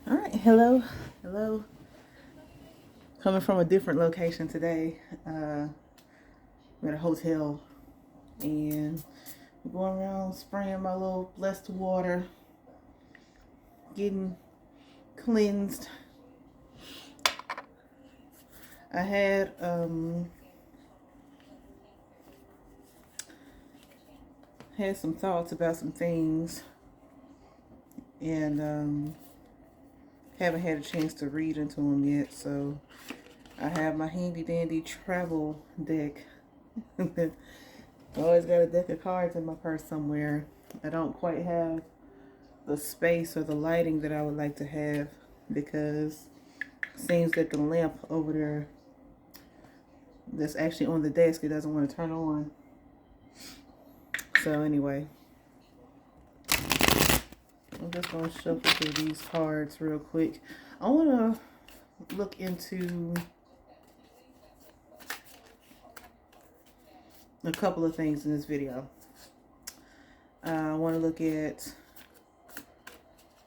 All right, hello, hello. Coming from a different location today. I'm at a hotel and I'm going around spraying my little blessed water, getting cleansed. I had some thoughts about some things and haven't had a chance to read into them yet. So I have my handy dandy travel deck. I always got a deck of cards in my purse somewhere. I don't quite have the space or the lighting that I would like to have because it seems that the lamp over there that's actually on the desk, it doesn't want to turn on. So anyway, I'm just going to shuffle through these cards real quick. I want to look into a couple of things in this video. I want to look at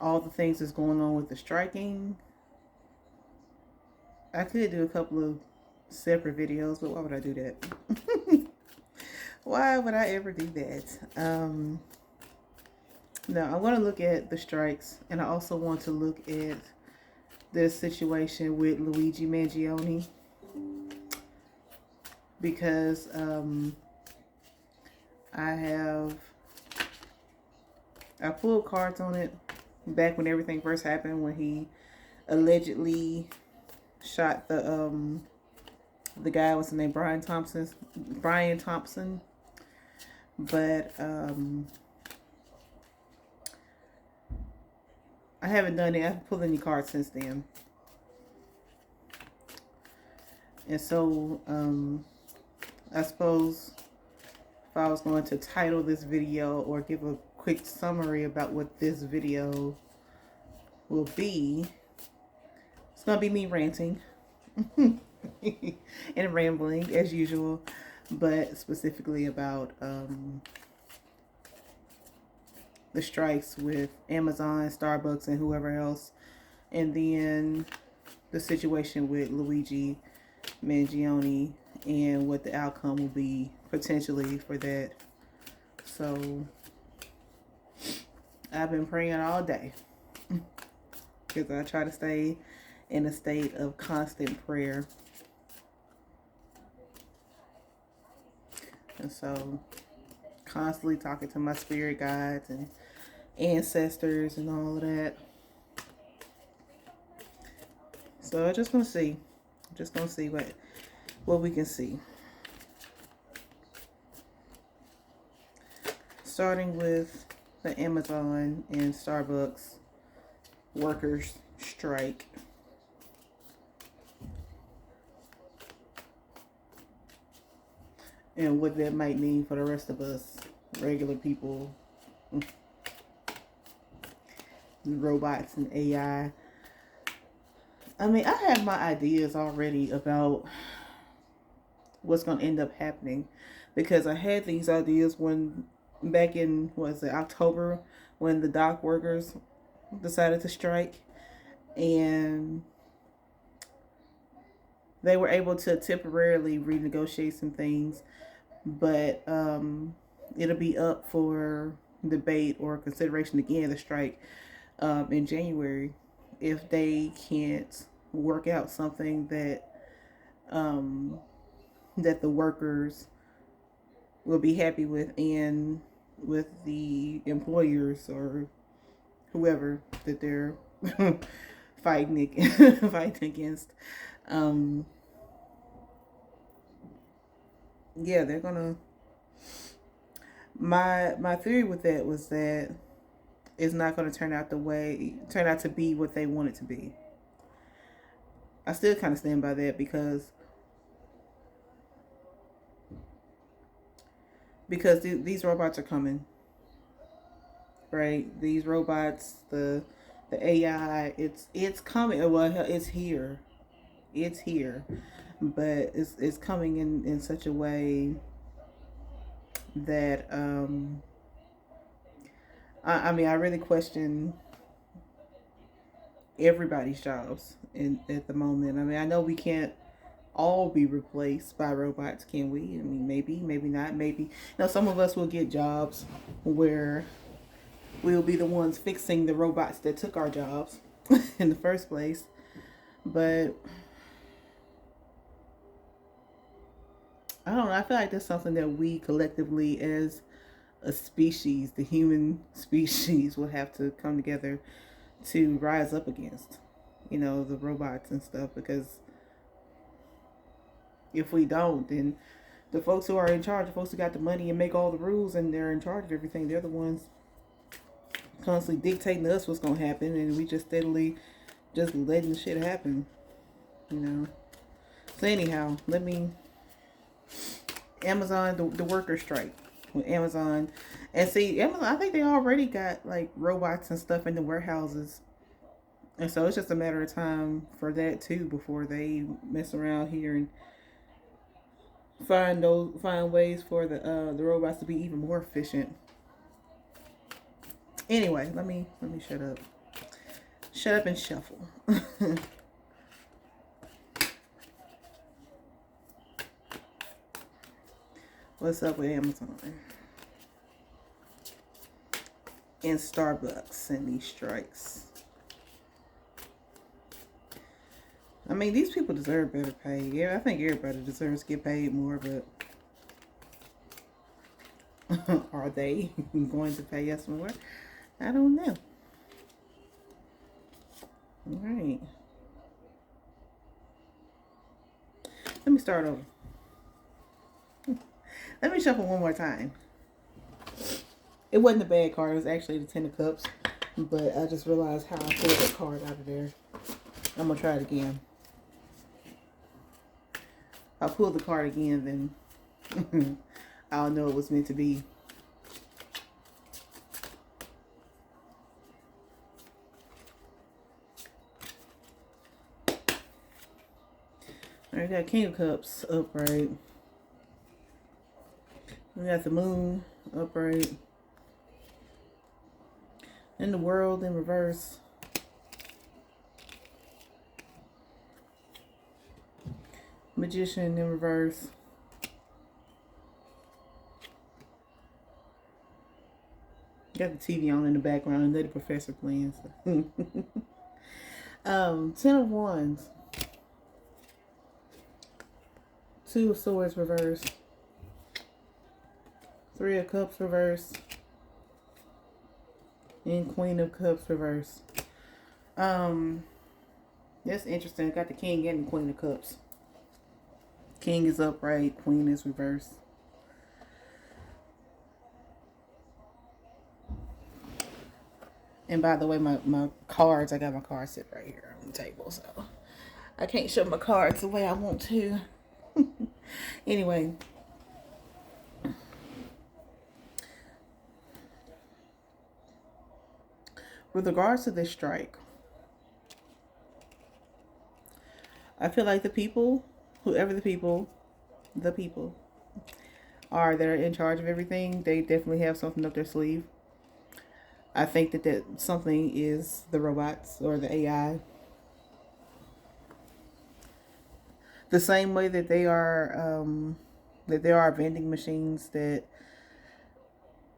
all the things that's going on with the striking. I could do a couple of separate videos, but why would I do that? Why would I ever do that? No, I want to look at the strikes, and I also want to look at this situation with Luigi Mangione because I pulled cards on it back when everything first happened, when he allegedly shot the guy, what's his name, Brian Thompson. But I haven't done it. I haven't pulled any cards since then. And so I suppose if I was going to title this video or give a quick summary about what this video will be, it's going to be me ranting and rambling as usual, but specifically about the strikes with Amazon, Starbucks, and whoever else, and then the situation with Luigi Mangione and what the outcome will be potentially for that. So I've been praying all day because I try to stay in a state of constant prayer. And so constantly talking to my spirit guides and ancestors and all of that. So I just want to see. Just gonna see what we can see. Starting with the Amazon and Starbucks workers strike. And what that might mean for the rest of us, regular people, robots and AI. I mean, I have my ideas already about what's going to end up happening because I had these ideas when back in, was it October, when the dock workers decided to strike, and they were able to temporarily renegotiate some things, but it'll be up for debate or consideration again, the strike, in January, if they can't work out something that the workers will be happy with, and with the employers or whoever that they're fighting against. Yeah, they're gonna. My theory with that was that it's not going to turn out to be what they want it to be. I still kind of stand by that because these robots are coming, right? These robots, the AI, it's coming. Well, it's here, it's here, but it's coming in such a way that I mean, I really question everybody's jobs in at the moment. I mean, I know we can't all be replaced by robots, can we? I mean, maybe, maybe not. Maybe, some of us will get jobs where we'll be the ones fixing the robots that took our jobs in the first place. But I don't know. I feel like that's something that we collectively, as a species, the human species, will have to come together to rise up against, the robots and stuff. Because if we don't, then the folks who are in charge, the folks who got the money and make all the rules and they're in charge of everything, they're the ones constantly dictating to us what's going to happen, and we just steadily just letting the shit happen, you know. So anyhow, Amazon, the worker strike with Amazon. And see, Amazon, I think they already got like robots and stuff in the warehouses. And so it's just a matter of time for that too before they mess around here and find ways for the robots to be even more efficient. Anyway, let me shut up. Shut up and shuffle. What's up with Amazon and Starbucks and these strikes? I mean, these people deserve better pay. Yeah, I think everybody deserves to get paid more, but are they going to pay us more? I don't know. All right. Let me start over. Let me shuffle one more time. It wasn't a bad card. It was actually the Ten of Cups. But I just realized how I pulled that card out of there. I'm going to try it again. If I pull the card again, then I'll know it was meant to be. Alright, got King of Cups upright. We got the Moon upright. And the World in reverse. Magician in reverse. Got the TV on in the background and let the professor playing. So. 10 of Wands. 2 of Swords reverse. 3 of Cups reverse. And Queen of Cups reverse. That's interesting. Got the King and the Queen of Cups. King is upright. Queen is reverse. And by the way, my cards, I got my cards sit right here on the table, so I can't show my cards the way I want to. Anyway. With regards to this strike, I feel like the people, whoever the people are that are in charge of everything, they definitely have something up their sleeve. I think that something is the robots or the AI. The same way that there are vending machines that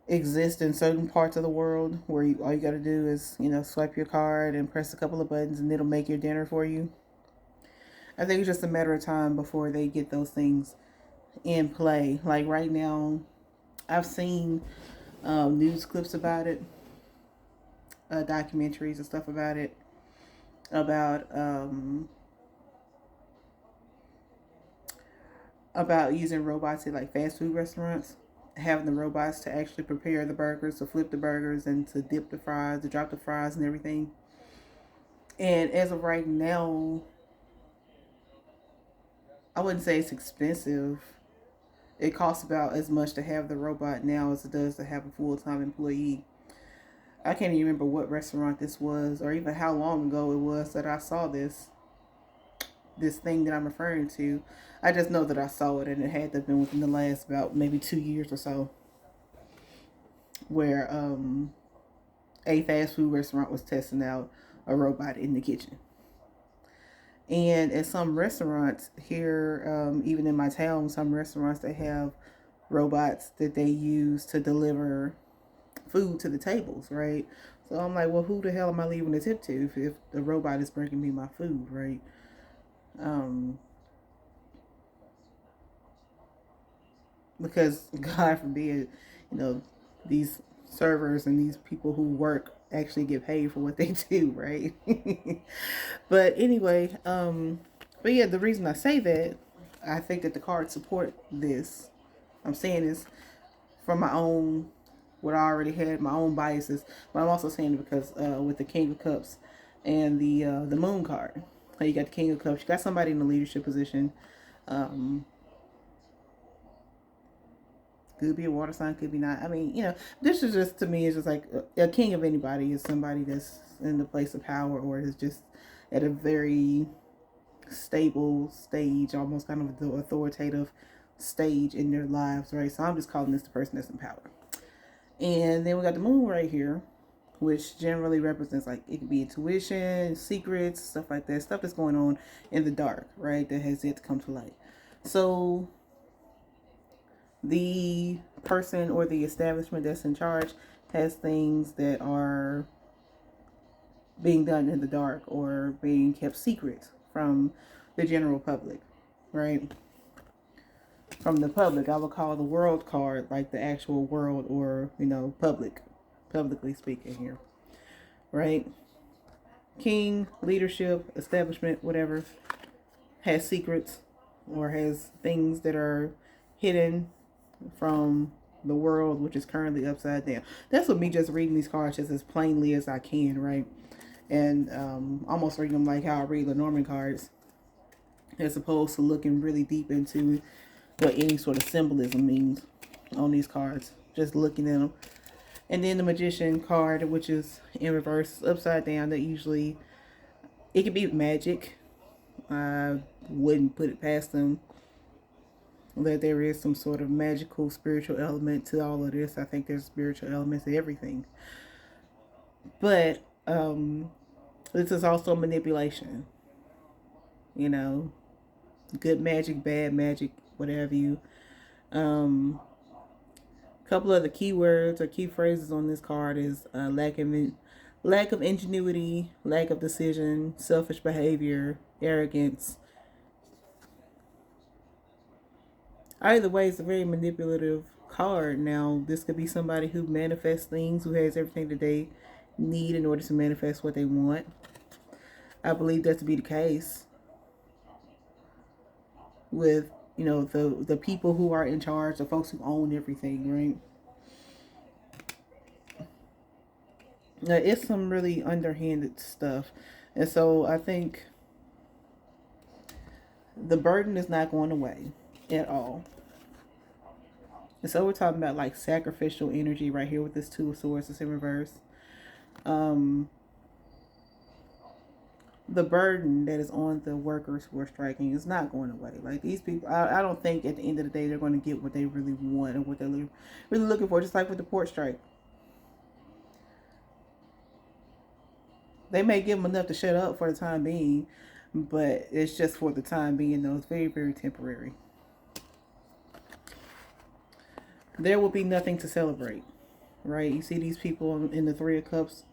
exist in certain parts of the world where all you got to do is, swipe your card and press a couple of buttons and it'll make your dinner for you. I think it's just a matter of time before they get those things in play. Like right now, I've seen news clips about it, documentaries and stuff about it, about using robots at like fast food restaurants, having the robots to actually prepare the burgers, to flip the burgers, and to dip the fries, to drop the fries and everything. And as of right now, I wouldn't say it's expensive. It costs about as much to have the robot now as it does to have a full-time employee. I can't even remember what restaurant this was or even how long ago it was that I saw this thing that I'm referring to. I just know that I saw it, and it had to have been within the last about maybe 2 years or so, where a fast food restaurant was testing out a robot in the kitchen. And at some restaurants here, even in my town, some restaurants, they have robots that they use to deliver food to the tables, right? So I'm like, well, who the hell am I leaving a tip to if the robot is bringing me my food, right? Um, because God forbid, you know, these servers and these people who work actually get paid for what they do, right? But anyway, but yeah, the reason I say that, I think that the cards support this. I'm saying this from my own, what I already had, my own biases, but I'm also saying it because with the King of Cups and the Moon card, you got the King of Cups, you got somebody in a leadership position. Um, Could be a water sign, could be not. I mean, this is just, to me, it's just like a king of anybody is somebody that's in the place of power or is just at a very stable stage, almost kind of the authoritative stage in their lives, right? So I'm just calling this the person that's in power. And then we got the moon right here, which generally represents, like, it could be intuition, secrets, stuff like that, stuff that's going on in the dark, right? That has yet to come to light. So the person or the establishment that's in charge has things that are being done in the dark or being kept secret from the general public, right? From the public, I would call the world card like the actual world, or publicly speaking here, right? King, leadership, establishment, whatever, has secrets or has things that are hidden from the world, which is currently upside down. That's what me just reading these cards just as plainly as I can, right? And almost reading them like how I read Lenormand cards, as opposed to looking really deep into what any sort of symbolism means on these cards. Just looking at them. And then the Magician card, which is in reverse, upside down. That usually, it could be magic. I wouldn't put it past them that there is some sort of magical spiritual element to all of this. I think there's spiritual elements to everything. But this is also manipulation. You know, good magic, bad magic, whatever you. A couple of the keywords or key phrases on this card is lack of ingenuity, lack of decision, selfish behavior, arrogance. Either way, it's a very manipulative card. Now, this could be somebody who manifests things, who has everything that they need in order to manifest what they want. I believe that to be the case with, the people who are in charge, the folks who own everything, right? Now, it's some really underhanded stuff. And so I think the burden is not going away at all. And so we're talking about like sacrificial energy right here with this Two of Swords is in reverse. Um, the burden that is on the workers who are striking is not going away. Like, these people, I don't think at the end of the day they're going to get what they really want and what they're really looking for. Just like with the port strike, they may give them enough to shut up for the time being, but it's just for the time being, though. It's very, very temporary. There will be nothing to celebrate, right? You see these people in the Three of Cups.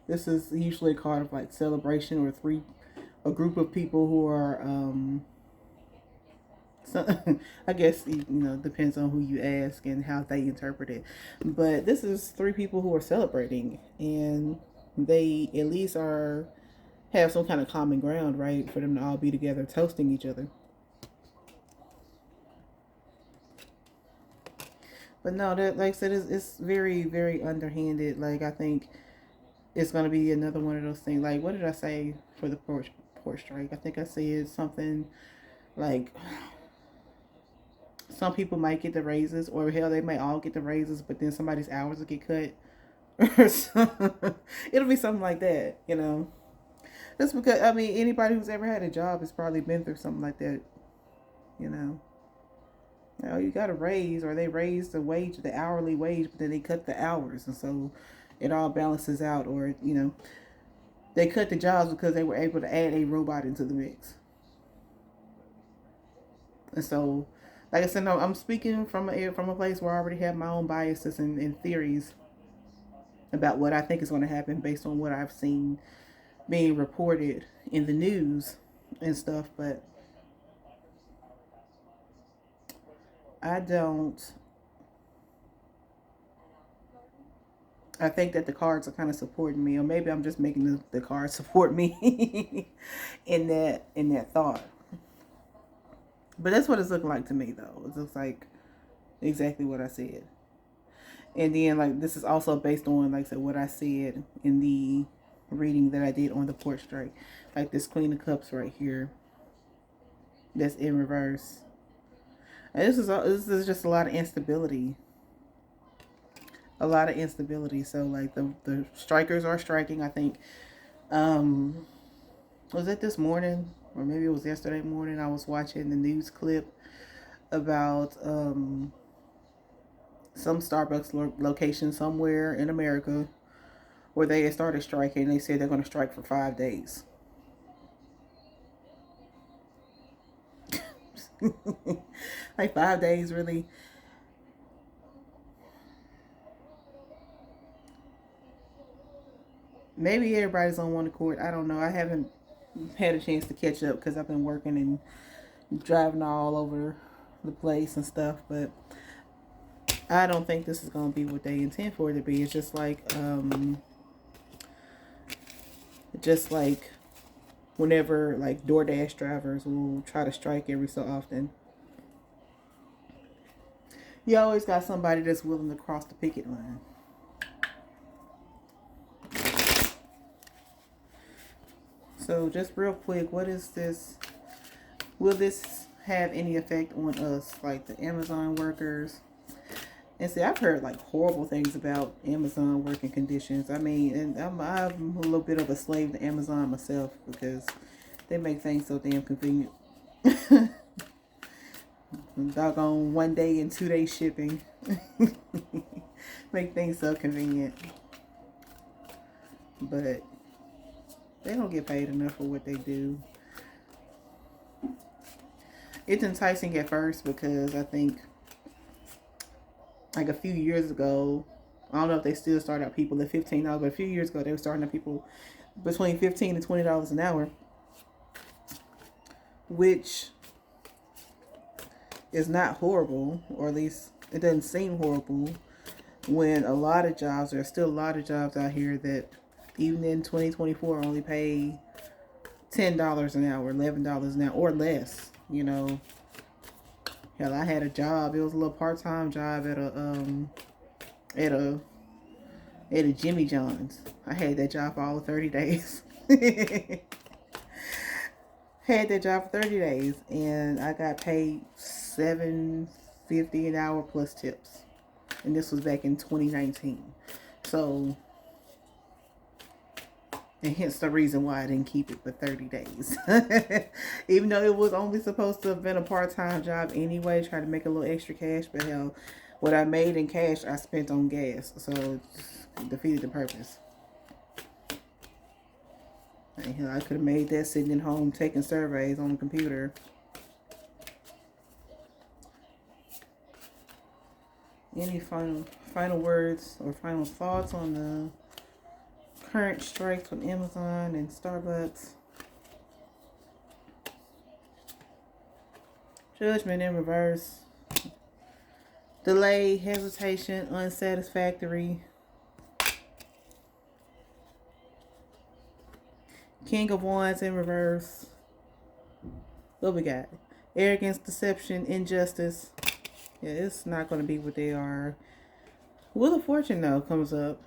This is usually a card of like celebration, or a group of people who are, I guess, depends on who you ask and how they interpret it. But this is three people who are celebrating, and they at least have some kind of common ground, right? For them to all be together toasting each other. But no, that, like I said, it's very, very underhanded. Like, I think it's gonna be another one of those things. Like, what did I say for the port strike? I think I said something like some people might get the raises, or hell, they might all get the raises, but then somebody's hours will get cut. It'll be something like that, Just because, I mean, anybody who's ever had a job has probably been through something like that, you know. Now you got a raise, or they raised the hourly wage, but then they cut the hours, and so it all balances out, or They cut the jobs because they were able to add a robot into the mix. And so, like I said, no, I'm speaking from a place where I already have my own biases and theories about what I think is going to happen based on what I've seen being reported in the news and stuff. But I don't. I think that the cards are kind of supporting me, or maybe I'm just making the cards support me in that thought. But that's what it's looking like to me, though. It looks like exactly what I said. And then, like, this is also based on, like I said, what I said in the reading that I did on the porch strike. Like this Queen of Cups right here, that's in reverse. And this is just a lot of instability. A lot of instability. So, like, the strikers are striking. I think, was it this morning? Or maybe it was yesterday morning. I was watching the news clip about some Starbucks location somewhere in America where they had started striking. They said they're going to strike for 5 days. Like 5 days, really? Maybe everybody's on one accord. I don't know. I haven't had a chance to catch up because I've been working and driving all over the place and stuff. But I don't think this is going to be what they intend for it to be. It's just like whenever like DoorDash drivers will try to strike every so often. You always got somebody that's willing to cross the picket line. So just real quick, what is this? Will this have any effect on us, like the Amazon workers? And see, I've heard like horrible things about Amazon working conditions. I mean, and I'm a little bit of a slave to Amazon myself because they make things so damn convenient. Doggone 1 day and 2 day shipping. Make things so convenient. But they don't get paid enough for what they do. It's enticing at first because I think like a few years ago, I don't know if they still start out people at $15, but a few years ago they were starting out people between $15 and $20 an hour, which is not horrible, or at least it doesn't seem horrible when a lot of jobs, there are still a lot of jobs out here that even in 2024 only pay $10 an hour, $11 an hour, or less. You know, hell, I had a job. It was a little part-time job at a at a Jimmy John's. I had that job for all of 30 days. Had that job for 30 days, and I got paid $7.50 an hour plus tips. And this was back in 2019. So, and hence the reason why I didn't keep it for 30 days. Even though it was only supposed to have been a part-time job anyway, trying to make a little extra cash. But hell, what I made in cash, I spent on gas. So it defeated the purpose. And hell, I could have made that sitting at home taking surveys on the computer. Any final words or final thoughts on the current strikes with Amazon and Starbucks? Judgment in reverse. Delay, hesitation, unsatisfactory. King of Wands in reverse. What we got? Arrogance, deception, injustice. Yeah, it's not going to be what they are. Wheel of Fortune, though, comes up.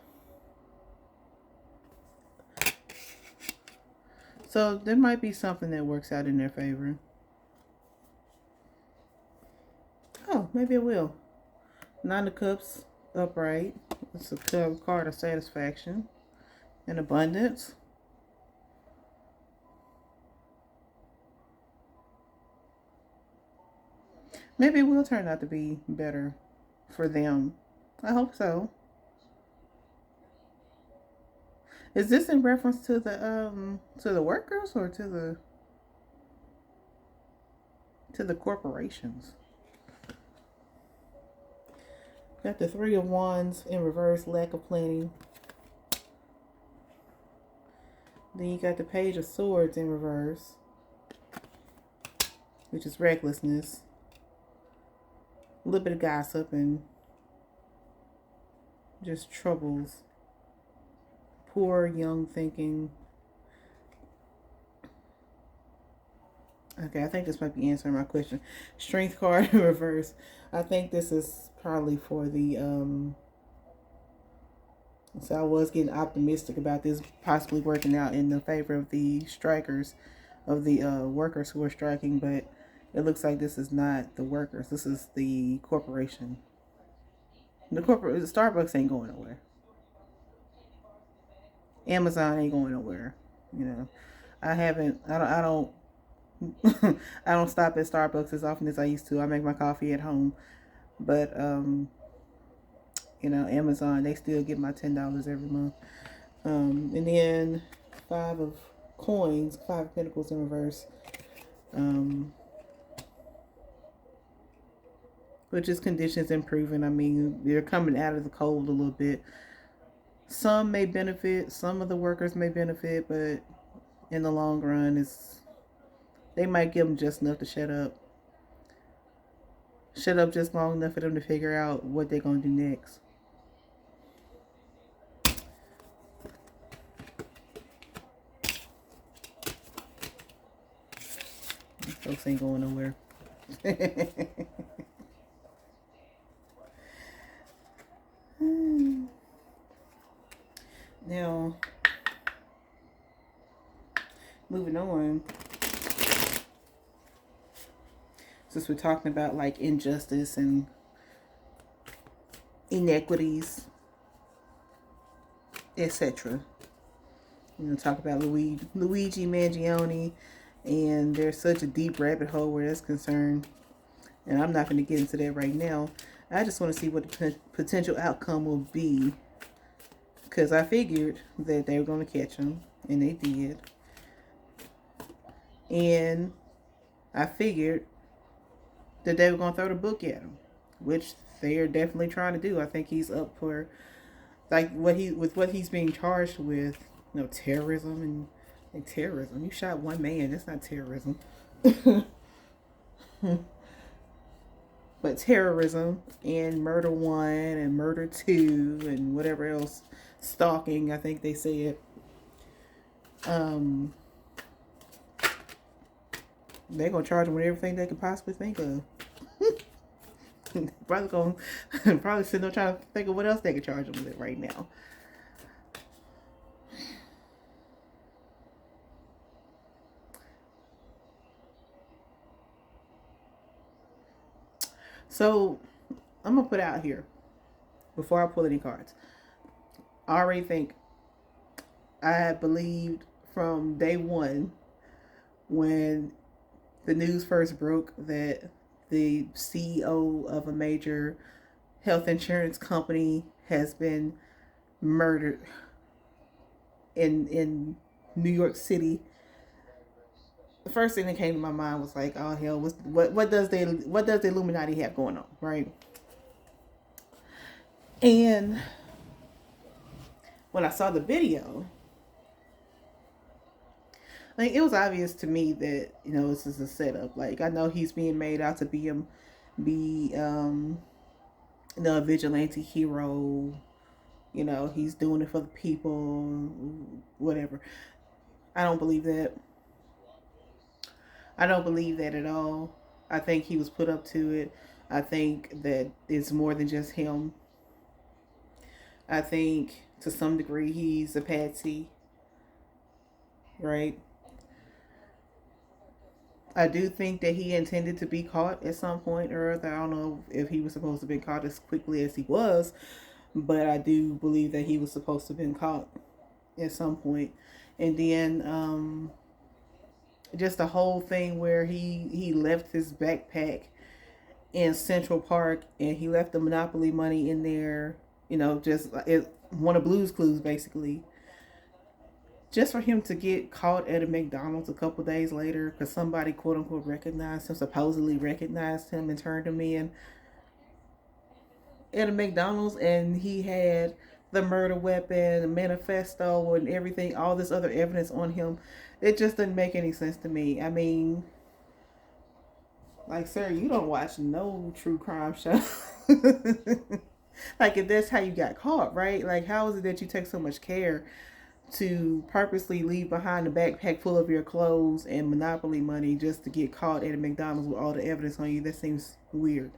So there might be something that works out in their favor. Oh, maybe it will. Nine of Cups, upright. It's a card of satisfaction and abundance. Maybe it will turn out to be better for them. I hope so. Is this in reference to the workers or to the corporations? Got the Three of Wands in reverse, lack of planning. Then you got the Page of Swords in reverse, which is recklessness. A little bit of gossip and just troubles. Poor young thinking. Okay, I think this might be answering my question. Strength card in reverse. I think this is probably for the so I was getting optimistic about this possibly working out in the favor of the strikers, of the workers who are striking, but it looks like this is not the workers. This is the corporation. The Starbucks ain't going nowhere. Amazon ain't going nowhere. You know, I don't I don't stop at Starbucks as often as I used to. I make my coffee at home, but Amazon, they still get my $10 every month. And then Five of Coins, Five of Pentacles in reverse, which is conditions improving. I mean, they're coming out of the cold a little bit. Some may benefit, some of the workers may benefit, but in the long run, they might give them just enough to shut up. Shut up just long enough for them to figure out what they're going to do next. Folks ain't going nowhere. Now, moving on. Since we're talking about like injustice and inequities, etc. We're going to talk about Luigi Mangione, and there's such a deep rabbit hole where that's concerned. And I'm not going to get into that right now. I just want to see what the potential outcome will be. Because I figured that they were going to catch him, and they did. And I figured that they were going to throw the book at him, which they are definitely trying to do. I think he's up for, like, what he's being charged with, terrorism and terrorism. You shot one man, that's not terrorism. But terrorism and murder 1 and murder 2 and whatever else, stalking, I think they said. They're gonna charge him with everything they could possibly think of. Probably sitting there trying to think of what else they could charge him with right now. So I'm gonna put out here before I pull any cards. I already think I had believed from day one when the news first broke that the CEO of a major health insurance company has been murdered in New York City. The first thing that came to my mind was like, oh hell, what does the Illuminati have going on, right? And when I saw the video, like, it was obvious to me that this is a setup. Like, I know he's being made out to be a vigilante hero. He's doing it for the people, whatever. I don't believe that. I don't believe that at all. I think he was put up to it. I think that it's more than just him. I think to some degree he's a patsy, right? I do think that he intended to be caught at some point or other. I don't know if he was supposed to be caught as quickly as he was, but I do believe that he was supposed to have been caught at some point. And then just the whole thing where he left his backpack in Central Park and he left the Monopoly money in there, just one of Blue's Clues basically. just for him to get caught at a McDonald's a couple days later because somebody quote unquote recognized him, supposedly recognized him and turned him in at a McDonald's, and he had the murder weapon, the manifesto, and everything, all this other evidence on him. It just doesn't make any sense to me. I mean, like, sir, you don't watch no true crime show. Like, if that's how you got caught, right? Like, how is it that you take so much care to purposely leave behind a backpack full of your clothes and Monopoly money just to get caught at a McDonald's with all the evidence on you? That seems weird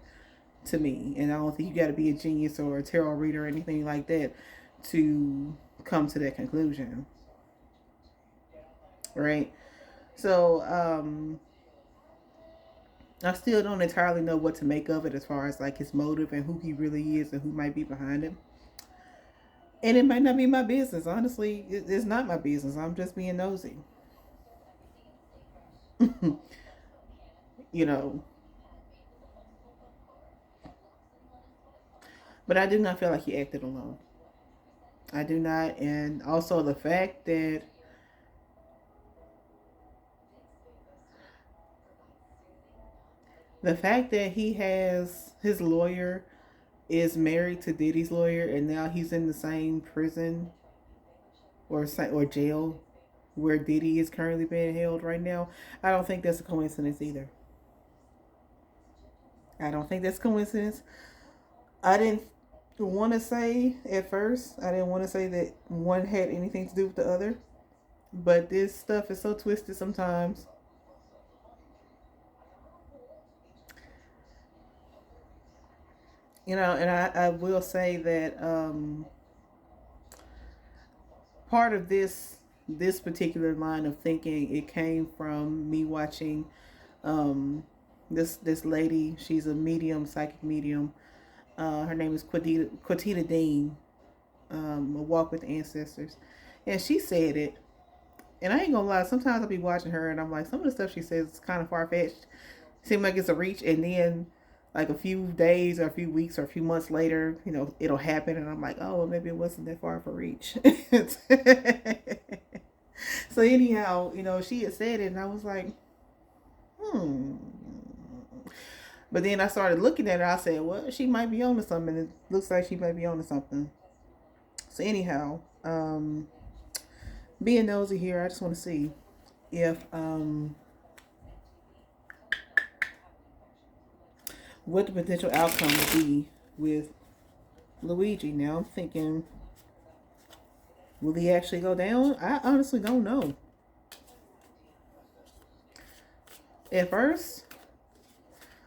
to me. And I don't think you got to be a genius or a tarot reader or anything like that to come to that conclusion. Right? So, I still don't entirely know what to make of it as far as like his motive and who he really is and who might be behind him. And it might not be my business. Honestly, it's not my business. I'm just being nosy. You know, but I do not feel like he acted alone. I do not. And also the fact that he has his lawyer is married to Diddy's lawyer, and now he's in the same prison or jail where Diddy is currently being held right now. I don't think that's a coincidence either. I don't think that's a coincidence. I didn't want to say at first. I didn't want to say that one had anything to do with the other, but this stuff is so twisted sometimes. And I will say that part of this particular line of thinking, it came from me watching this lady. She's a medium, psychic medium. Her name is Quatita Dean. A walk with ancestors, and she said it. And I ain't gonna lie, sometimes I'll be watching her and I'm like, some of the stuff she says is kind of far fetched. Seems like it's a reach, and then like a few days or a few weeks or a few months later, it'll happen, and I'm like, oh, well, maybe it wasn't that far of a reach. So anyhow, she had said it, and I was like, hmm. But then I started looking at her. I said, well, she might be on to something. It looks like she might be on to something. So anyhow, being nosy here, I just want to see if what the potential outcome would be with Luigi. Now I'm thinking, will he actually go down? I honestly don't know. At first,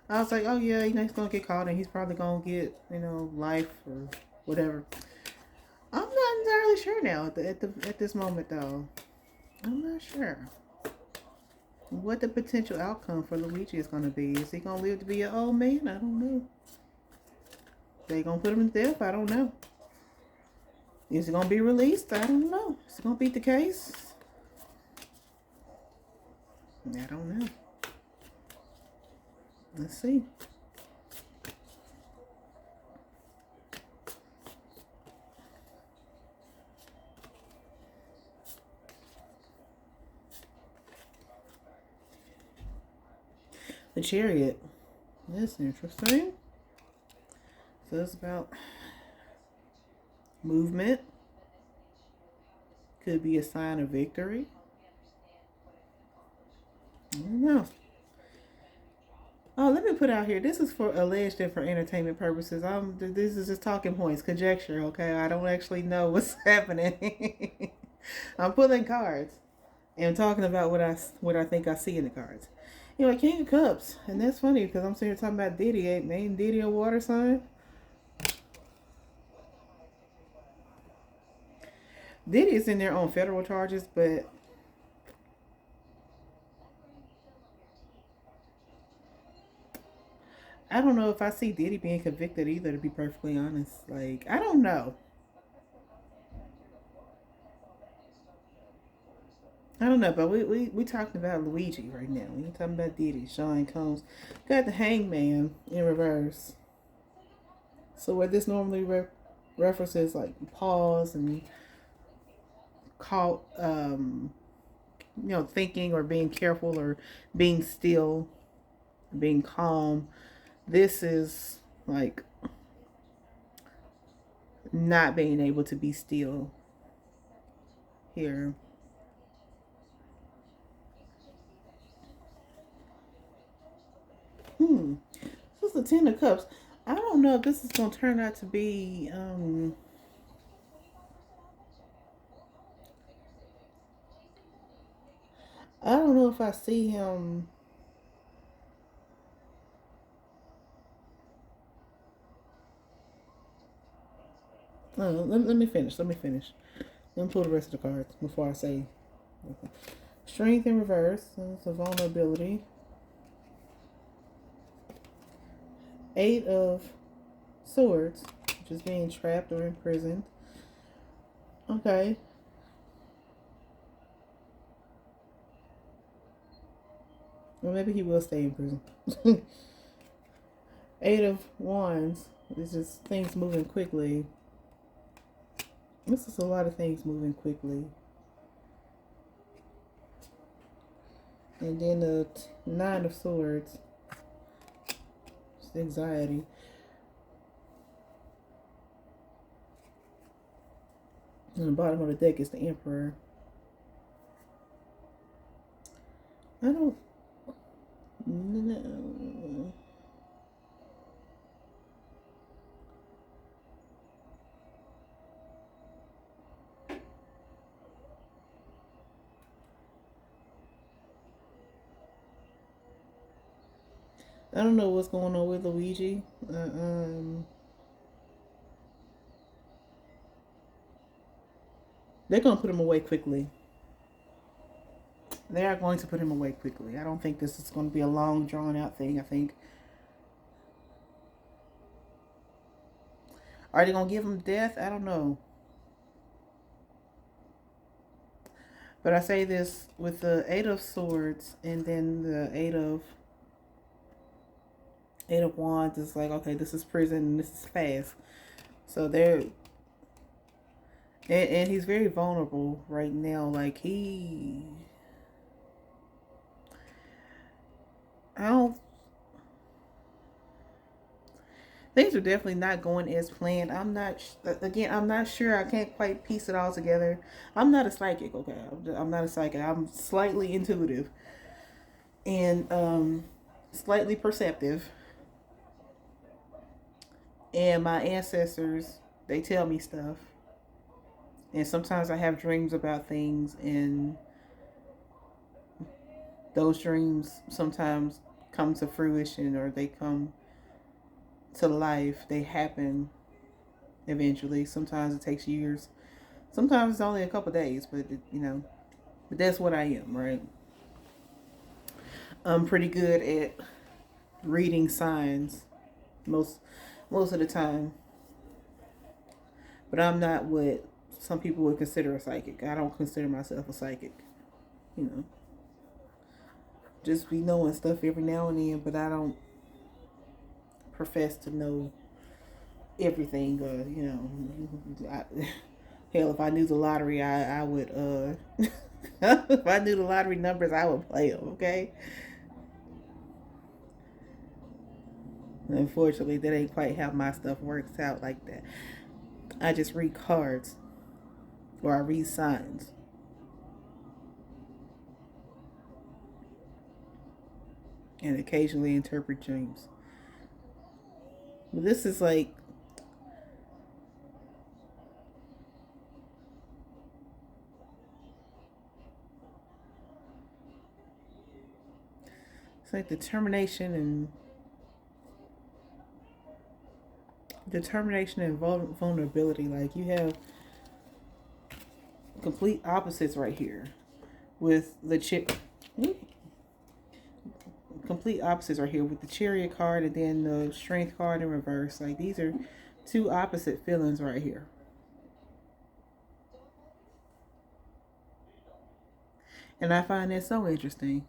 I was like, oh yeah, he's gonna get caught and he's probably gonna get, life or whatever. I'm not entirely sure now at this moment though. I'm not sure what the potential outcome for Luigi is gonna be. Is he gonna live to be an old man? I don't know. They gonna put him to death? I don't know. Is he gonna be released? I don't know. Is he gonna beat the case? I don't know. Let's see. The Chariot. That's interesting. So it's about movement. Could be a sign of victory. I don't know. Oh, let me put out here. This is for alleged and for entertainment purposes. This is just talking points, conjecture. Okay, I don't actually know what's happening. I'm pulling cards and talking about what I think I see in the cards. King of Cups, and that's funny because I'm sitting here talking about Diddy. Ain't Diddy a water sign? Diddy is in there on federal charges, but I don't know if I see Diddy being convicted either, to be perfectly honest. Like, I don't know. I don't know, but we talking about Luigi right now. We ain't talking about Diddy. Sean Combs got the hangman in reverse. So where this normally references like pause and caught, thinking or being careful or being still, being calm. This is like not being able to be still here. This is the Ten of Cups. I don't know if this is going to turn out to be. I don't know if I see him. Let me finish. Let me finish. Let me pull the rest of the cards before I say. Okay. Strength in reverse. It's a vulnerability. Eight of Swords, which is being trapped or imprisoned. Okay. Well, maybe he will stay in prison. Eight of Wands. It's just things moving quickly. This is a lot of things moving quickly. And then the Nine of Swords. It's anxiety. And the bottom of the deck is the Emperor. I don't know. I don't know what's going on with Luigi. They're going to put him away quickly. They are going to put him away quickly. I don't think this is going to be a long, drawn-out thing. I think. Are they going to give him death? I don't know. But I say this with the Eight of Swords and then the Eight of Wands. It's like, okay, this is prison and this is fast. So they're... And he's very vulnerable right now. Like, I don't... Things are definitely not going as planned. I'm not sure. I can't quite piece it all together. I'm not a psychic, okay? I'm not a psychic. I'm slightly intuitive and slightly perceptive. And my ancestors, they tell me stuff. And sometimes I have dreams about things, and those dreams sometimes come to fruition, or they come to life. They happen eventually. Sometimes it takes years. Sometimes it's only a couple days, but but that's what I am, right? I'm pretty good at reading signs most of the time, but I'm not what some people would consider a psychic. I don't consider myself a psychic. Just be knowing stuff every now and then, but I don't profess to know everything. Hell, if I knew the lottery, I would. If I knew the lottery numbers, I would play them. Okay. Unfortunately, that ain't quite how my stuff works out like that. I just read cards, or I read signs, and occasionally interpret dreams. But this is like... It's like determination and vulnerability. Like, you have complete opposites right here with the complete opposites right here with the Chariot card and then the Strength card in reverse. Like, these are two opposite feelings right here. And I find that so interesting.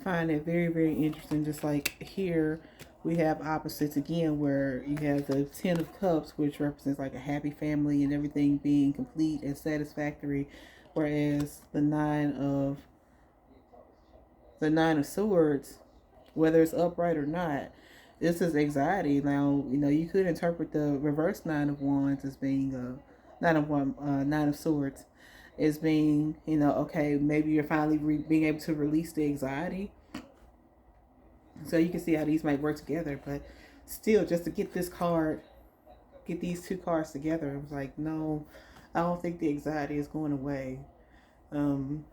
Find it very, very interesting. Just like here we have opposites again, where you have the Ten of Cups, which represents like a happy family and everything being complete and satisfactory, whereas the Nine of Swords, whether it's upright or not, this is anxiety. Now, you could interpret the reverse Nine of Wands as being Nine of Swords, as being, okay, maybe you're finally being able to release the anxiety. So you can see how these might work together, but still, just to get these two cards together, I was like, no, I don't think the anxiety is going away. Um,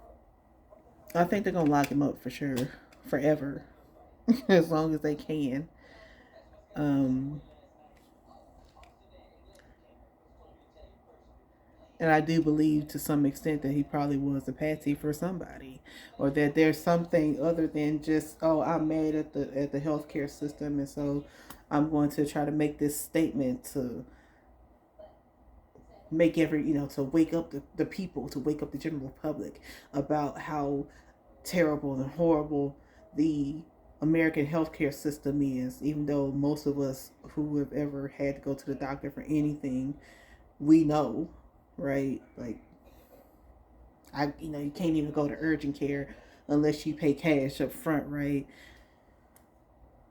I think they're gonna lock him up for sure, forever, as long as they can. Um, and I do believe to some extent that he probably was a patsy for somebody, or that there's something other than just, oh, I'm mad at the healthcare system, and so I'm going to try to make this statement to make to wake up the people, to wake up the general public about how terrible and horrible the American healthcare system is. Even though most of us who have ever had to go to the doctor for anything, we know, right? Like, you can't even go to urgent care unless you pay cash up front, right?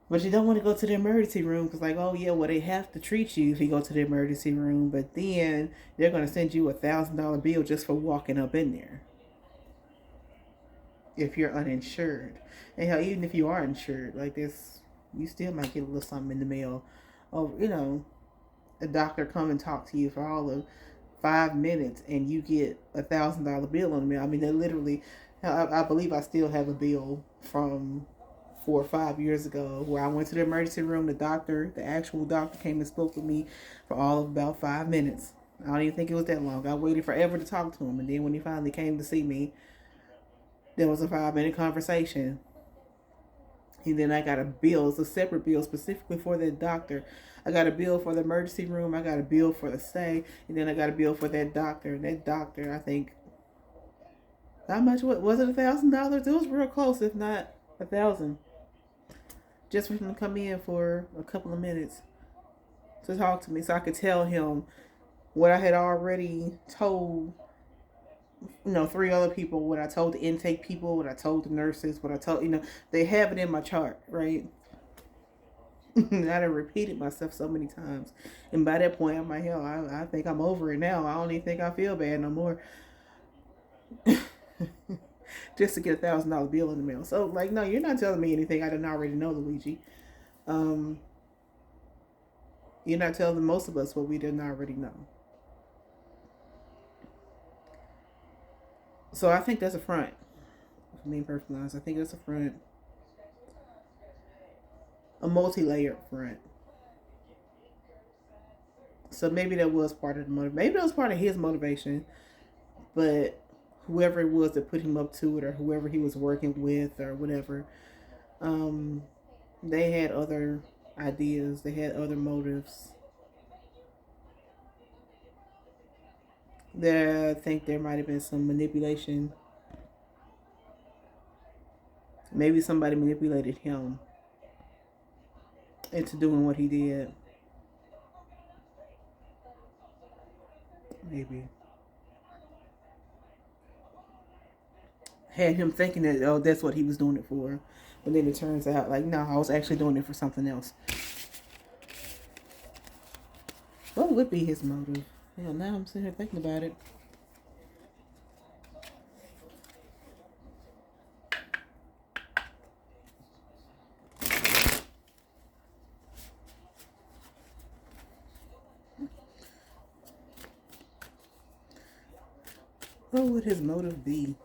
But you don't want to go to the emergency room because, like, oh yeah, well, they have to treat you if you go to the emergency room, but then they're going to send you $1,000 bill just for walking up in there if you're uninsured. And hell, even if you are insured, like this, you still might get a little something in the mail. Oh, a doctor come and talk to you for all of 5 minutes, and you get $1,000 bill on the mail. I mean, they literally. I believe I still have a bill from 4 or 5 years ago where I went to the emergency room. The actual doctor, came and spoke with me for all of about 5 minutes. I don't even think it was that long. I waited forever to talk to him, and then when he finally came to see me, there was a 5-minute conversation. And then I got a bill. It's a separate bill specifically for that doctor. I got a bill for the emergency room. I got a bill for the stay. And then I got a bill for that doctor. And that doctor, I think, how much was it? $1,000? It was real close, if not 1,000. Just for him to come in for a couple of minutes to talk to me, so I could tell him what I had already told, 3 other people, what I told the intake people, what I told the nurses, what I told, they have it in my chart, right? And I done repeated myself so many times. And by that point, I'm like, hell, I think I'm over it now. I don't even think I feel bad no more. Just to get $1,000 bill in the mail. So, like, no, you're not telling me anything I didn't already know, Luigi. Um, you're not telling most of us what we didn't already know. So I think that's a front. For me, perfectly honest, I think that's a front. A multi-layered front. So maybe that was part of the motivation. Maybe that was part of his motivation. But whoever it was that put him up to it, or whoever he was working with, or whatever, they had other ideas. They had other motives. I think there might have been some manipulation. Maybe somebody manipulated him into doing what he did. Maybe. Had him thinking that, oh, that's what he was doing it for. But then it turns out, like, no, I was actually doing it for something else. What would be his motive? Hell, now I'm sitting here thinking about it. What would his motive be?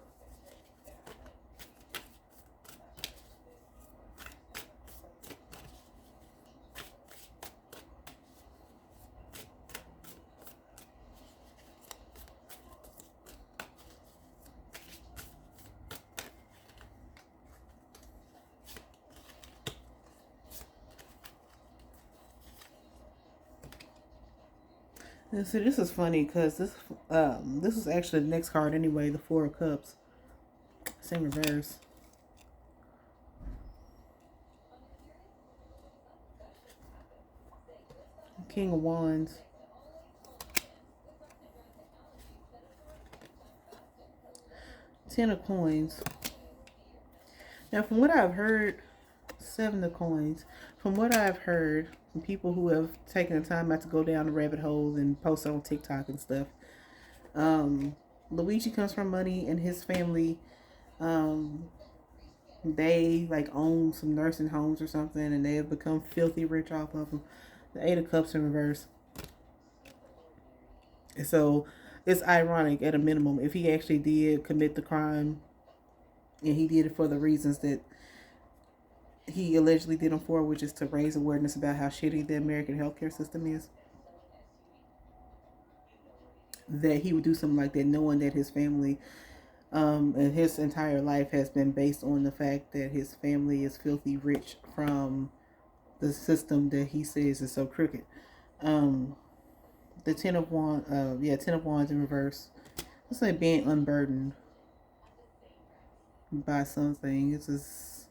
And so this is funny because this is actually the next card anyway, the Four of Cups. Same reverse. King of Wands. Ten of Coins. Now, from what I've heard, Seven of Coins. From what I've heard from people who have taken the time out to go down the rabbit holes and post on TikTok and stuff, Luigi comes from money, and his family, um, they like own some nursing homes or something, and they have become filthy rich off of them. The Eight of Cups in reverse. And so it's ironic at a minimum if he actually did commit the crime, and he did it for the reasons that he allegedly did them for, which is to raise awareness about how shitty the American healthcare system is. That he would do something like that, knowing that his family and his entire life has been based on the fact that his family is filthy rich from the system that he says is so crooked. The Ten of Wands, Ten of Wands in reverse. It's like being unburdened by something. It's just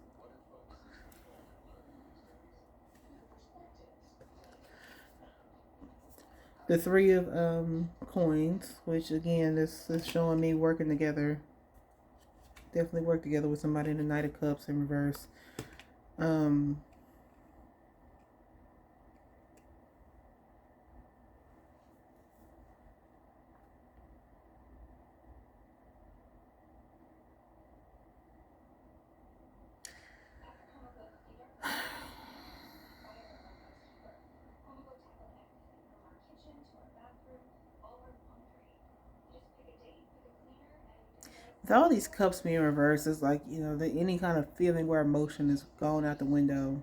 the Three of Coins, which again is showing me working together. Definitely work together with somebody in the Knight of Cups in reverse. With all these cups being reversed, it's like, any kind of feeling or emotion is gone out the window.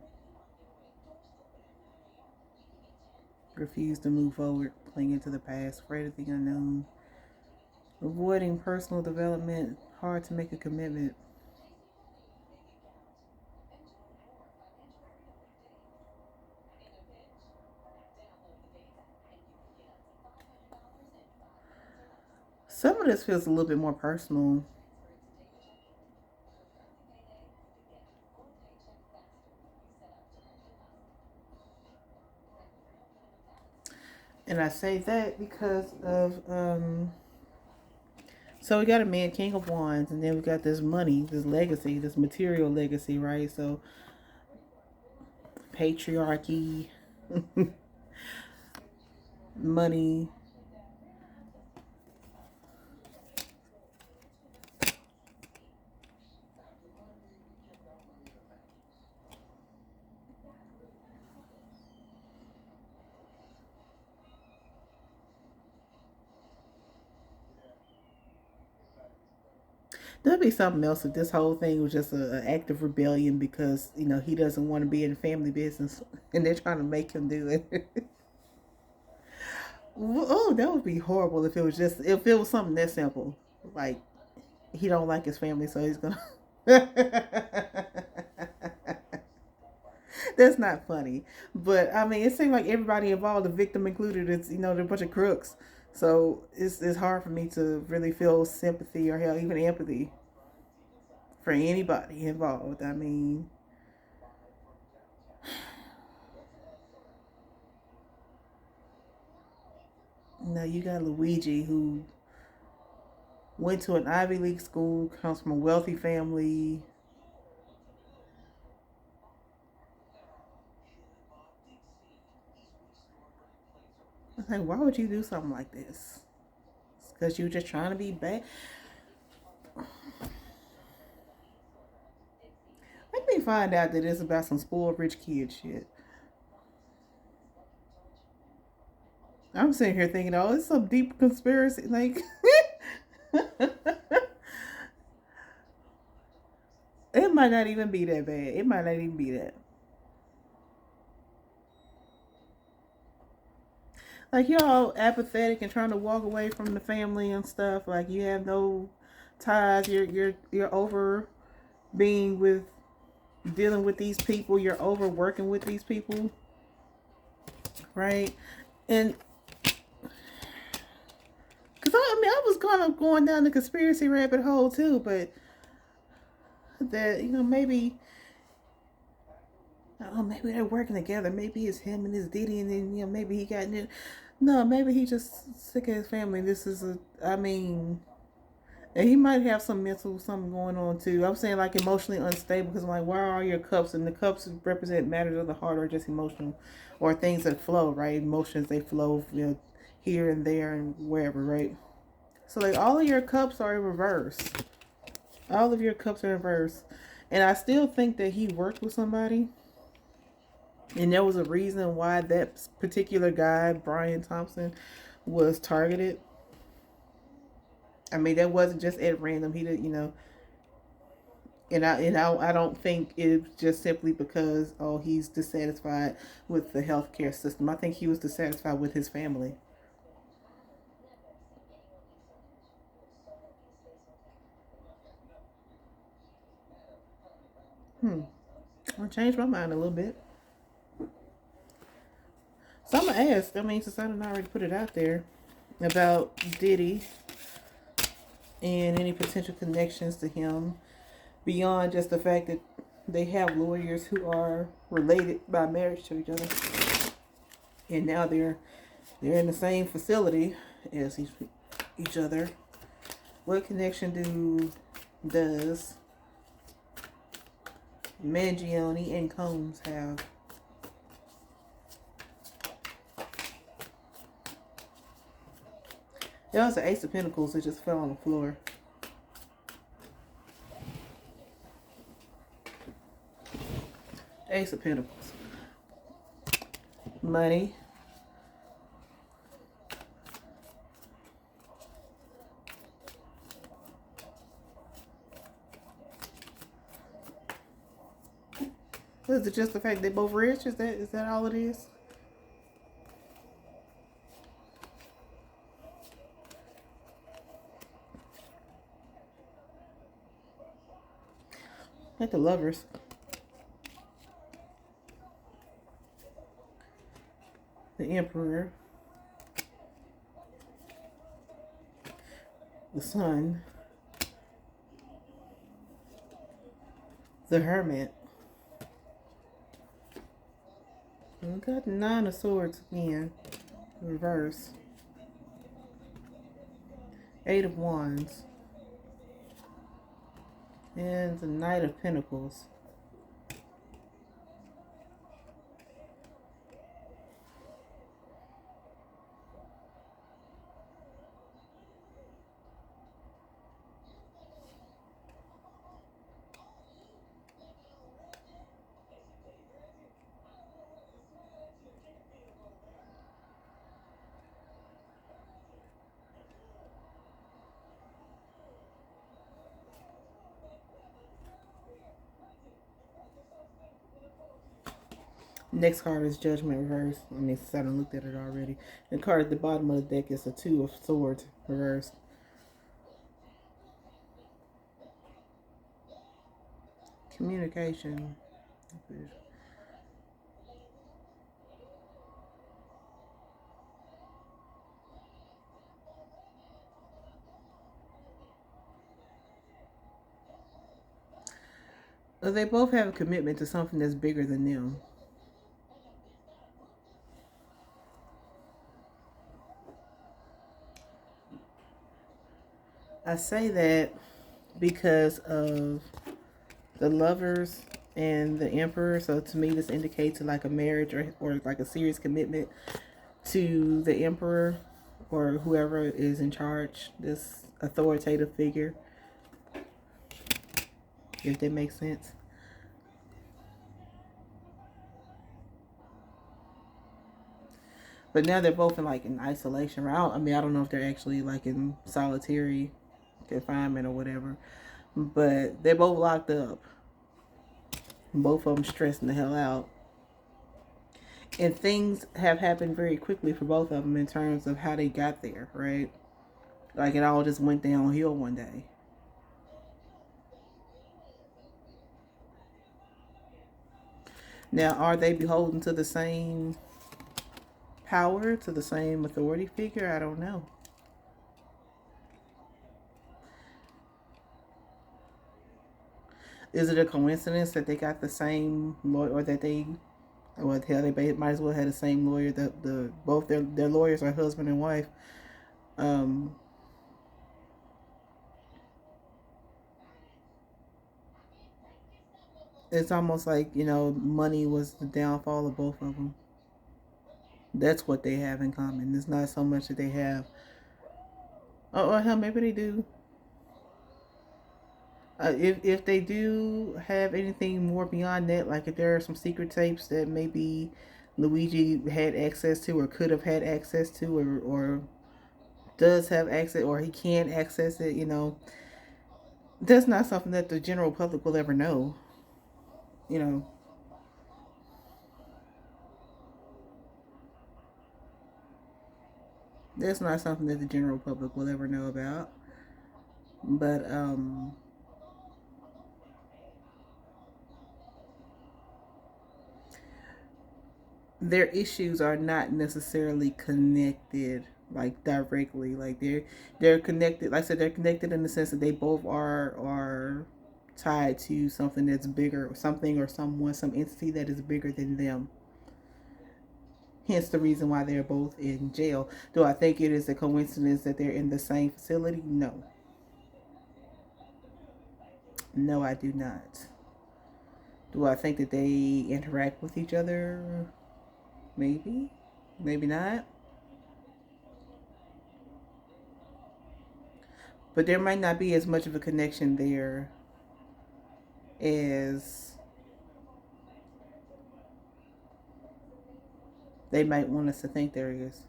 Refuse to move forward, clinging to the past, afraid of the unknown. Avoiding personal development, hard to make a commitment. Some of this feels a little bit more personal. And I say that because of so we got a man, King of Wands, and then we got this money, this legacy, this material legacy, right? So patriarchy, money. There'd be something else if this whole thing was just an act of rebellion because he doesn't want to be in the family business, and they're trying to make him do it. Oh, that would be horrible if it was something that simple, like he don't like his family, so he's gonna. That's not funny, but I mean, it seems like everybody involved, the victim included, they're a bunch of crooks. So it's hard for me to really feel sympathy or hell, even empathy for anybody involved. I mean, now you got Luigi, who went to an Ivy League school, comes from a wealthy family. Like, why would you do something like this? Because you were just trying to be bad. Let me find out that it's about some spoiled rich kid shit. I'm sitting here thinking, oh, it's some deep conspiracy. Like, it might not even be that bad. It might not even be that. Like, you're all apathetic and trying to walk away from the family and stuff. Like, you have no ties. You're over being with dealing with these people. You're over working with these people, right? And because I was kind of going down the conspiracy rabbit hole too, but that maybe oh, maybe they're working together. Maybe it's him and his Diddy, and then maybe he got new. No, maybe he just sick of his family. This is I mean, and he might have some mental something going on too. I'm saying like emotionally unstable because I'm like, where are your cups? And the cups represent matters of the heart or just emotional, or things that flow, right? Emotions they flow, here and there and wherever, right? So like all of your cups are in reverse. All of your cups are in reverse, and I still think that he worked with somebody. And there was a reason why that particular guy, Brian Thompson, was targeted. I mean, that wasn't just at random. He did, and I don't think it's just simply because he's dissatisfied with the healthcare system. I think he was dissatisfied with his family. I changed my mind a little bit. So I'm gonna ask. I mean, since I didn't already put it out there about Diddy and any potential connections to him beyond just the fact that they have lawyers who are related by marriage to each other, and now they're in the same facility as each other. What connection does Mangione and Combs have? There was an Ace of Pentacles that just fell on the floor. Ace of Pentacles. Money. Is it just the fact they both rich? Is that all it is? Like the Lovers. The Emperor. The Sun. The Hermit. We got the Nine of Swords again. Reverse. Eight of Wands. And the Knight of Pentacles. Next card is Judgment reverse. I mean, since I done looked at it already. The card at the bottom of the deck is a Two of Swords reverse. Communication. They both have a commitment to something that's bigger than them. I say that because of the Lovers and the Emperor. So to me, this indicates like a marriage or like a serious commitment to the Emperor or whoever is in charge, this authoritative figure, if that makes sense. But now they're both in isolation. I mean, I don't know if they're actually like in solitary confinement or whatever, but they're both locked up. Both of them stressing the hell out. And things have happened very quickly for both of them in terms of how they got there, right? Like it all just went downhill one day. Now, are they beholden to the same power, to the same authority figure? I don't know. Is it a coincidence that they got the same lawyer, or that they, well, hell, they might as well have the same lawyer? The both their lawyers are husband and wife. Um, it's almost like, money was the downfall of both of them. That's what they have in common. It's not so much that they have. Oh, hell, maybe they do. If they do have anything more beyond that, like if there are some secret tapes that maybe Luigi had access to, or could have had access to, or does have access, or he can access it, that's not something that the general public will ever know. You know, that's not something that the general public will ever know about. But their issues are not necessarily connected, like directly. Like they're connected. Like I said, they're connected in the sense that they both are tied to something that's bigger, something or someone, some entity that is bigger than them. Hence the reason why they're both in jail. Do I think it is a coincidence that they're in the same facility? No. No, I do not. Do I think that they interact with each other? Maybe. Maybe not. But there might not be as much of a connection there as they might want us to think there is.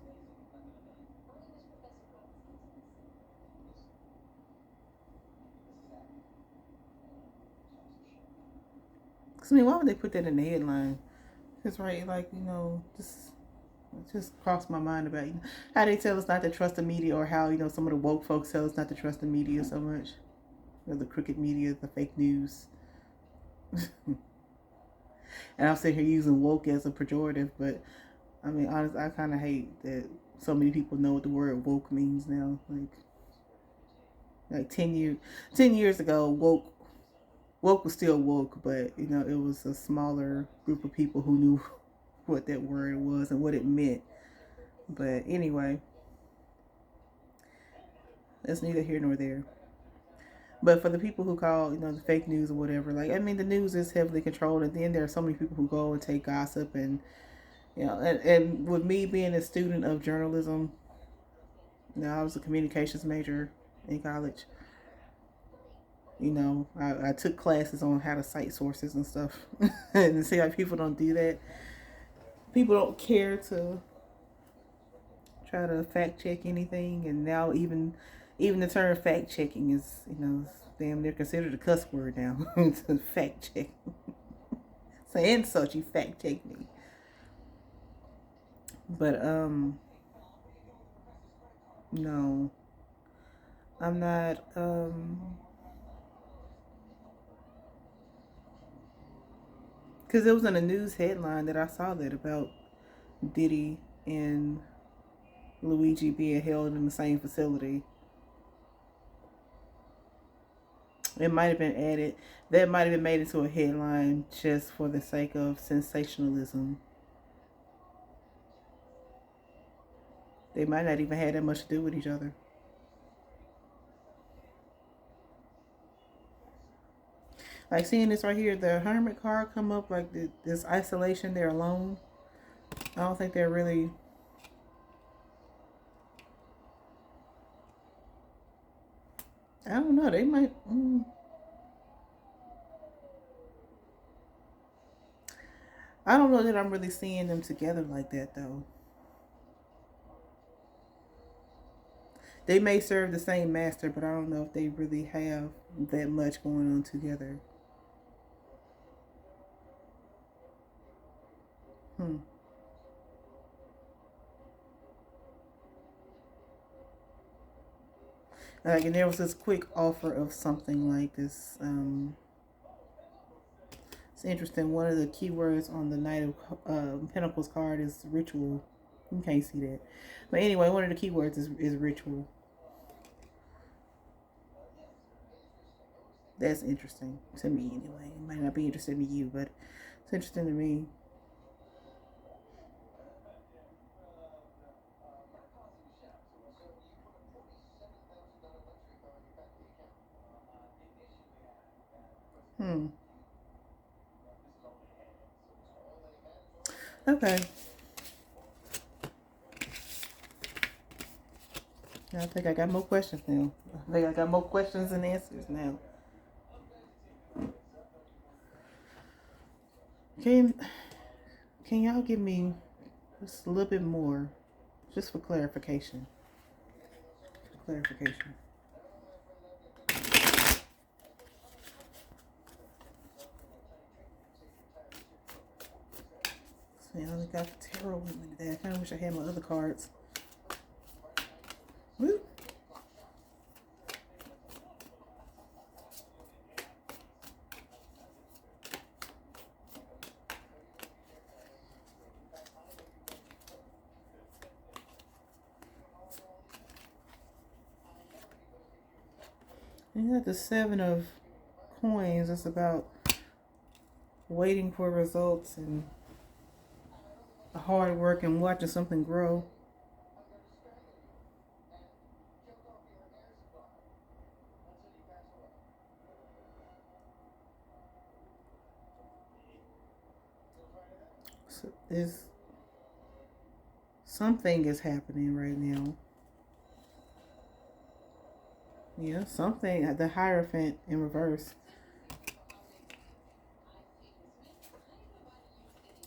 Cause I mean, why would they put that in the headline? It's right, like, just crossed my mind about, how they tell us not to trust the media, or how, some of the woke folks tell us not to trust the media so much. The crooked media, the fake news. And I'm sitting here using woke as a pejorative, but I mean, honestly, I kind of hate that so many people know what the word woke means now. Like 10 years ago, woke was still woke, but it was a smaller group of people who knew what that word was and what it meant. But anyway, that's neither here nor there. But for the people who call, the fake news or whatever, like, I mean, the news is heavily controlled, and then there are so many people who go and take gossip, and and with me being a student of journalism, I was a communications major in college. I took classes on how to cite sources and stuff, and see how people don't do that. People don't care to try to fact check anything, and now even the term fact checking is, damn near considered a cuss word now. To fact check. So insult, you fact check me. But no, I'm not because it was in a news headline that I saw that about Diddy and Luigi being held in the same facility. It might have been added. That might have been made into a headline just for the sake of sensationalism. They might not even have that much to do with each other. Like seeing this right here, the hermit card come up, like this isolation, they're alone. I don't think they're really. I don't know. They might. I don't know that I'm really seeing them together like that though. They may serve the same master, but I don't know if they really have that much going on together. Hmm. Like, and there was this quick offer of something like this. It's interesting. One of the keywords on the Knight of Pentacles card is ritual. You can't see that, but anyway, one of the keywords is ritual. That's interesting to me anyway. It might not be interesting to you, but it's interesting to me. Hmm. Okay. I think I got more questions now. I think I got more questions and answers now. Can can y'all give me just a little bit more, just for clarification? Clarification. See, I only got the tarot with me today. I kind of wish I had my other cards. Woo. You got the 7 of Coins. It's about waiting for results and hard work and watching something grow. So is something is happening right now. Yeah, something. The Hierophant in reverse.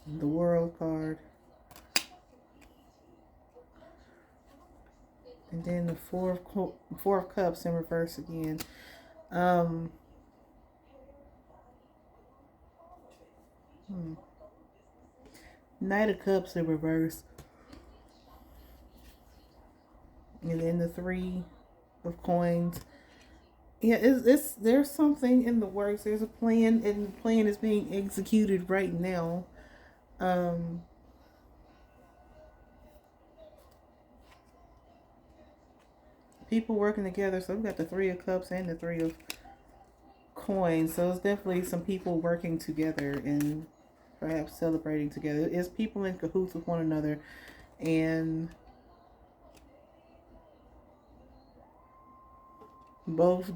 The World card. And then the four of Cups in reverse again. Um, Knight of Cups in reverse. And then the 3 of Coins. Yeah, it's there's something in the works. There's a plan, and the plan is being executed right now. Um, People working together. So we've got the 3 of Cups and the 3 of Coins. So it's definitely some people working together and perhaps celebrating together. It's people in cahoots with one another, and both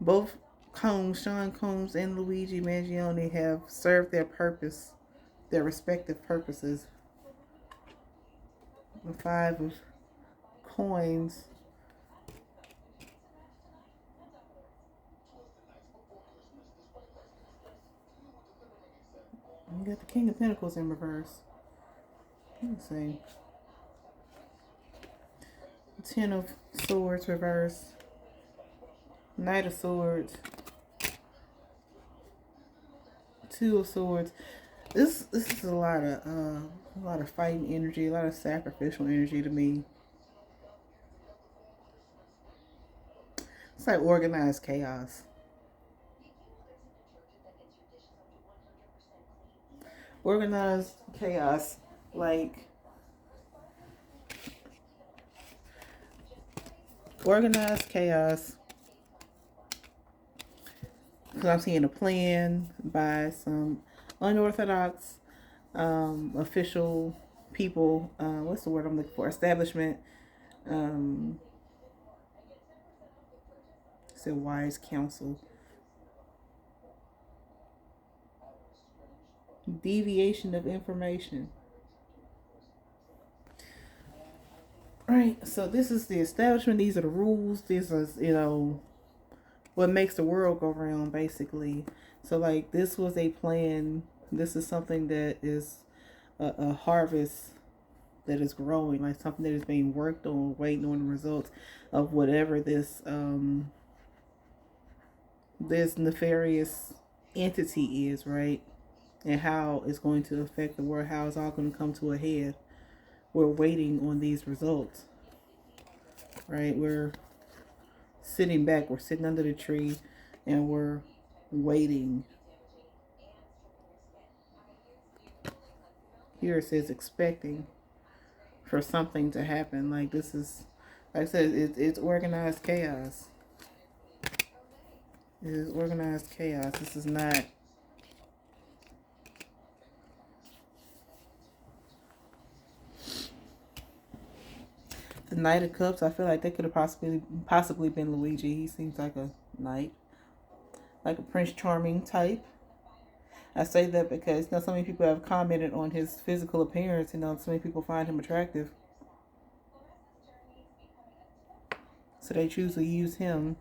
both Sean Combs and Luigi Mangione have served their purpose, their respective purposes. The 5 of Coins. You got the King of Pentacles in reverse. Let's see. 10 of Swords reverse. Knight of Swords. 2 of Swords. This is a lot of fighting energy, a lot of sacrificial energy to me. It's like organized chaos. Organized chaos, like organized chaos. Because I'm seeing a plan by some unorthodox official people. What's the word I'm looking for? Establishment. Um, it's a wise counsel. Deviation of information. Right. So this is the establishment. These are the rules. This is, what makes the world go round, basically. So, like, this was a plan. This is something that is a harvest that is growing, like something that is being worked on, waiting on the results of whatever this nefarious entity is, right? And how it's going to affect the world, how it's all going to come to a head. We're waiting on these results, right? We're sitting back, we're sitting under the tree, and we're waiting. Here it says expecting for something to happen. Like, this is, like I said, it's organized chaos. This is organized chaos. This is not. The Knight of Cups, I feel like that could have possibly been Luigi. He seems like a knight, like a Prince Charming type. I say that because so many people have commented on his physical appearance. So many people find him attractive, so they choose to use him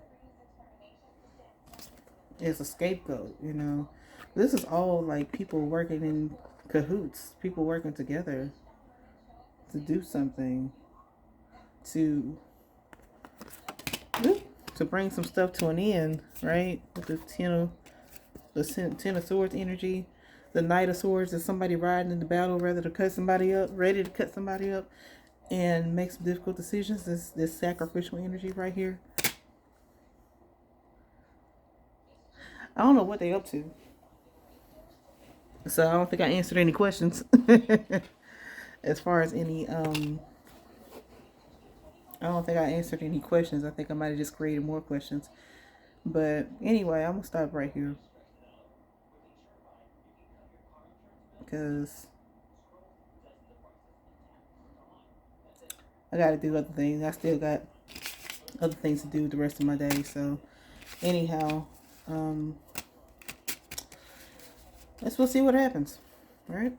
as a scapegoat. This is all like people working in cahoots, people working together to do something, to bring some stuff to an end, right? With the Ten of Swords energy. The Knight of Swords is somebody riding in the battle ready to cut somebody up, and make some difficult decisions. This sacrificial energy right here. I don't know what they up to. So I don't think I answered any questions. As far as any, I don't think I answered any questions. I think I might have just created more questions. But anyway, I'm going to stop right here. Because I got to do other things. I still got other things to do the rest of my day. So anyhow, we'll see what happens. All right.